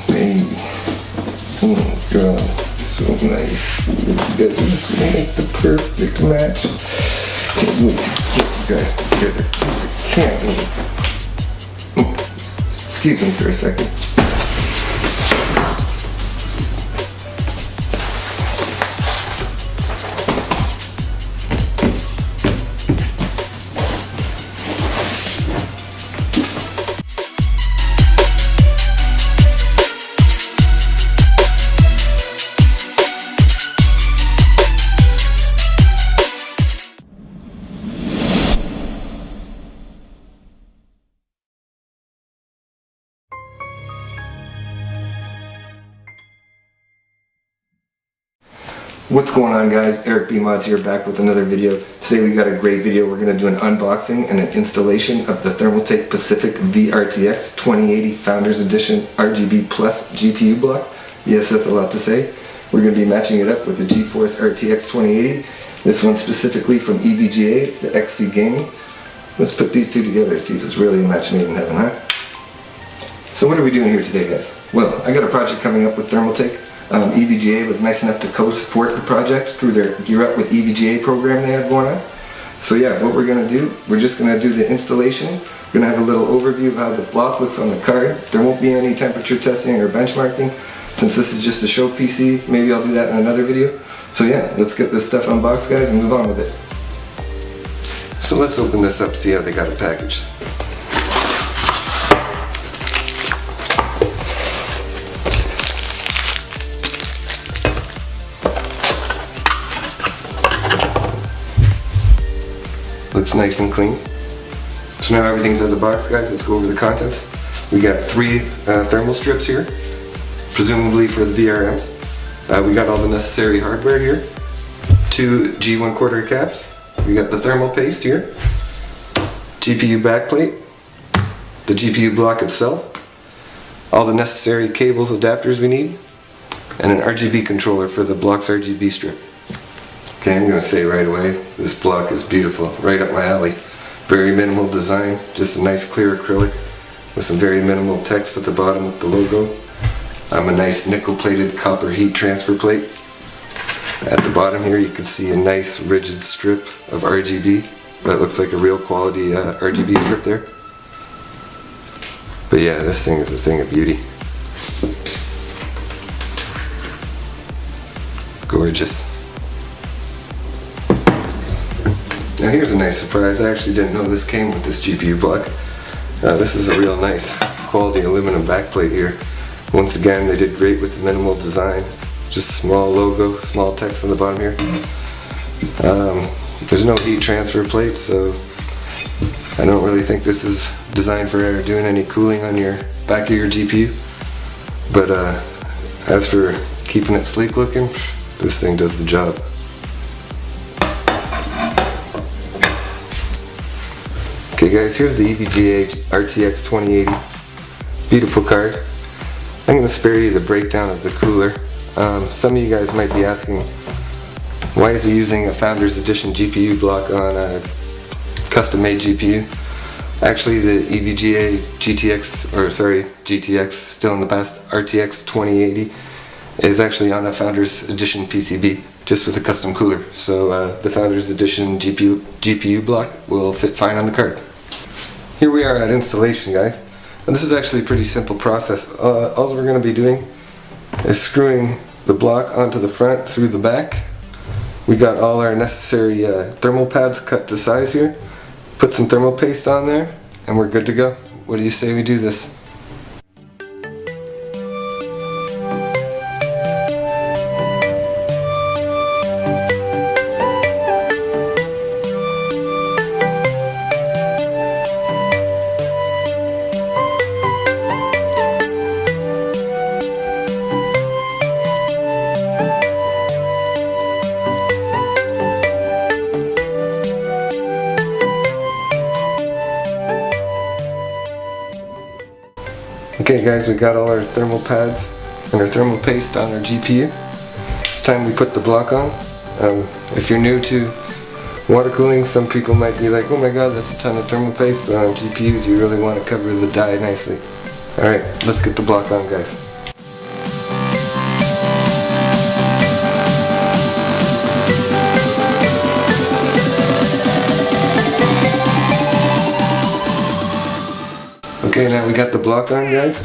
Hey. Oh god, so nice. You guys are just gonna make the perfect match. Can't wait to get you guys together. Can't wait. Excuse me for a second. What's going on, guys? Erik Bmods here, back with another video. Today we got a great video. We're going to do an unboxing and an installation of the Thermaltake Pacific V-RTX 2080 Founders Edition RGB Plus GPU block. Yes, that's a lot to say. We're going to be matching it up with the GeForce RTX 2080. This one specifically from EVGA, it's the XC Gaming. Let's put these two together to see if it's really a match made in heaven, huh? So what are we doing here today, guys? Well, I got a project coming up with Thermaltake. EVGA was nice enough to co-support the project through their Gear Up with EVGA program they have going on. So yeah, what we're going to do, we're just going to do the installation. We're going to have a little overview of how the block looks on the card. There won't be any temperature testing or benchmarking. Since this is just a show PC, maybe I'll do that in another video. So yeah, let's get this stuff unboxed, guys, and move on with it. So let's open this up, see how they got it packaged. Looks nice and clean. So now everything's out of the box, guys. Let's go over the contents. We got 3 thermal strips here, presumably for the VRMs. We got all the necessary hardware here. 2 G1/4 caps. We got the thermal paste here. GPU backplate. The GPU block itself. All the necessary cables, adapters we need. And an RGB controller for the block's RGB strip. Okay, I'm going to say right away, this block is beautiful, right up my alley. Very minimal design, just a nice clear acrylic with some very minimal text at the bottom with the logo. A nice nickel-plated copper heat transfer plate. At the bottom here you can see a nice rigid strip of RGB. That looks like a real quality RGB strip there. But yeah, this thing is a thing of beauty. Gorgeous. Now here's a nice surprise. I actually didn't know this came with this GPU block. This is a real nice quality aluminum backplate here. Once again, they did great with the minimal design. Just small logo, small text on the bottom here. There's no heat transfer plate, so I don't really think this is designed for doing any cooling on your back of your GPU. But as for keeping it sleek looking, this thing does the job. Okay guys, here's the EVGA RTX 2080. Beautiful card. I'm going to spare you the breakdown of the cooler. Some of you guys might be asking, why is he using a Founders Edition GPU block on a custom-made GPU? Actually, the EVGA GTX, still in the past, RTX 2080 is actually on a Founders Edition PCB, just with a custom cooler. So the Founders Edition GPU block will fit fine on the card. Here we are at installation, guys. And this is actually a pretty simple process. All we're going to be doing is screwing the block onto the front through the back. We got all our necessary thermal pads cut to size here. Put some thermal paste on there and we're good to go. What do you say we do this? Okay guys, we got all our thermal pads and our thermal paste on our GPU. It's time we put the block on. If you're new to water cooling, some people might be like, oh my god, that's a ton of thermal paste, but on GPUs you really want to cover the die nicely. Alright, let's get the block on, guys. Okay, now we got the block on, guys.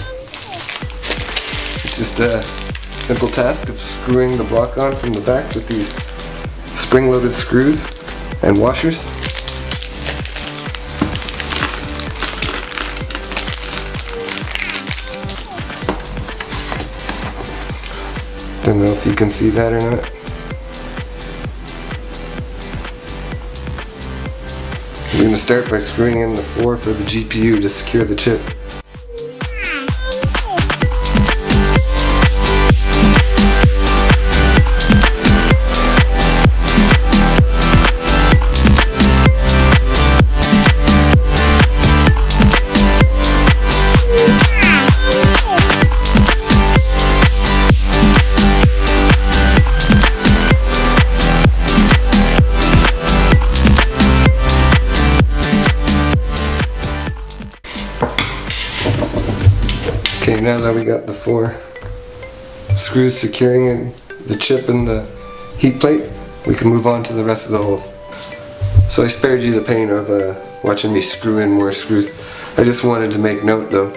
It's just a simple task of screwing the block on from the back with these spring-loaded screws and washers. Don't know if you can see that or not. We're going to start by screwing in the floor for the GPU to secure the chip. Okay, now that we got the 4 screws securing in the chip and the heat plate, we can move on to the rest of the holes. So I spared you the pain of watching me screw in more screws. I just wanted to make note though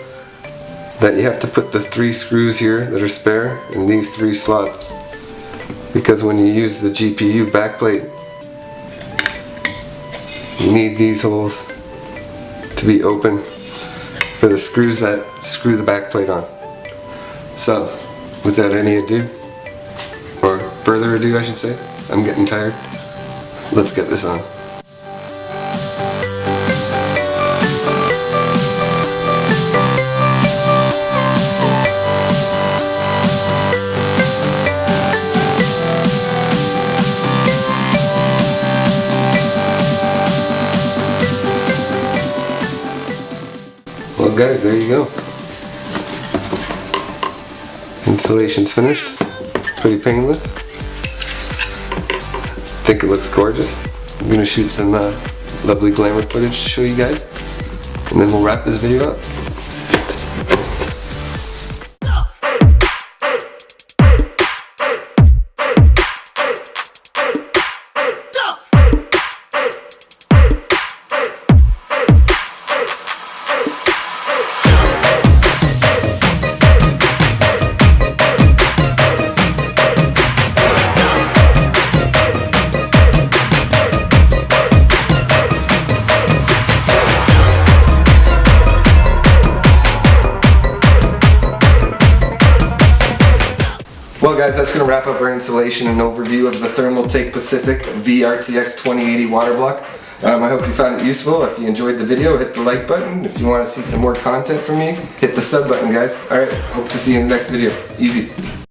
that you have to put the 3 screws here that are spare in these 3 slots, because when you use the GPU backplate you need these holes to be open for the screws that screw the back plate on. So, without any ado, or further ado I should say, I'm getting tired. Let's get this on. Well guys, there you go. Installation's finished. Pretty painless. I think it looks gorgeous. I'm gonna shoot some lovely glamour footage to show you guys, and then we'll wrap this video up. Well guys, that's going to wrap up our installation and overview of the Thermaltake Pacific V-RTX 2080 water block. I hope you found it useful. If you enjoyed the video, hit the like button. If you want to see some more content from me, hit the sub button, guys. Alright, hope to see you in the next video. Easy.